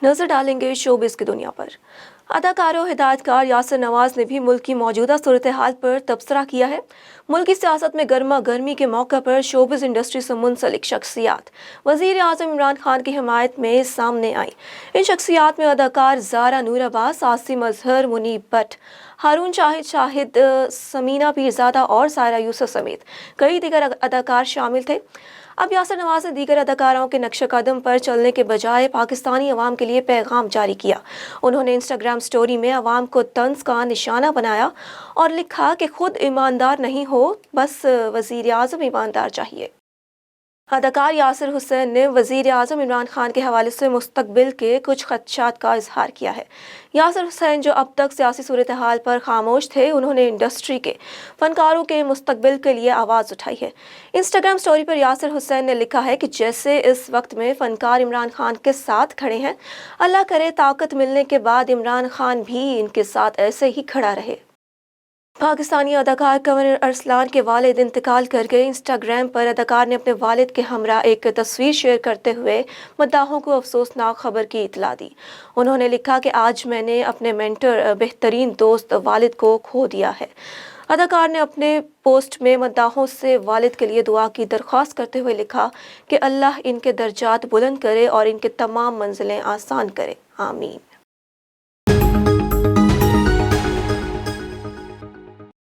नजर डालेंगे शोबिस की दुनिया पर। अदाकार और हिदायतकार यासिर नवाज ने भी मुल्क की मौजूदा सूरत हाल पर तबसरा किया है। मुल्क की सियासत में गर्मा गर्मी के मौके पर शोबिस इंडस्ट्री से मुंसलिक शख्सियात वज़ीर आज़म इमरान खान की हिमायत में सामने आई। इन शख्सियात में अदाकार ज़ारा नूर अब्बास, आसिम अजहर, मुनीब भट्ट, हारून शाहिद, समीना पीरज़ादा और सायरा यूसुफ समेत कई दीगर अदाकार शामिल थे। अब यासिर नवाज ने दीगर अदाकाराओं के नक्श कदम पर चलने के बजाय पाकिस्तानी अवाम के लिए पैगाम जारी किया। उन्होंने इंस्टाग्राम स्टोरी में अवाम को तंज का निशाना बनाया और लिखा कि खुद ईमानदार नहीं हो, बस वज़ीर आज़म ईमानदार चाहिए। अदाकार यासिर हुसैन ने वज़ीर आज़म इमरान खान के हवाले से मुस्तकबिल के कुछ खदशात का इजहार किया है। यासिर हुसैन, जो अब तक सियासी सूरत हाल पर खामोश थे, उन्होंने इंडस्ट्री के फनकारों के मुस्तकबिल के लिए आवाज़ उठाई है। इंस्टाग्राम स्टोरी पर यासिर हुसैन ने लिखा है कि जैसे इस वक्त में फनकार इमरान खान के साथ खड़े हैं, अल्लाह करे ताकत मिलने के बाद इमरान खान भी इनके साथ ऐसे ही खड़ा रहे। पाकिस्तानी अदाकार कंवर अरसलान के वालिद इंतकाल कर गए। इंस्टाग्राम पर अदाकार ने अपने वालिद के हमरा एक तस्वीर शेयर करते हुए मद्दाहों को अफसोसनाक खबर की इतला दी। उन्होंने लिखा कि आज मैंने अपने मेंटर, बेहतरीन दोस्त वालिद को खो दिया है। अदाकार ने अपने पोस्ट में मद्दाहों से वालिद के लिए दुआ की दरख्वास्त करते हुए लिखा कि अल्लाह इनके दर्जात बुलंद करे और इनके तमाम मंजिलें आसान करे, आमीन।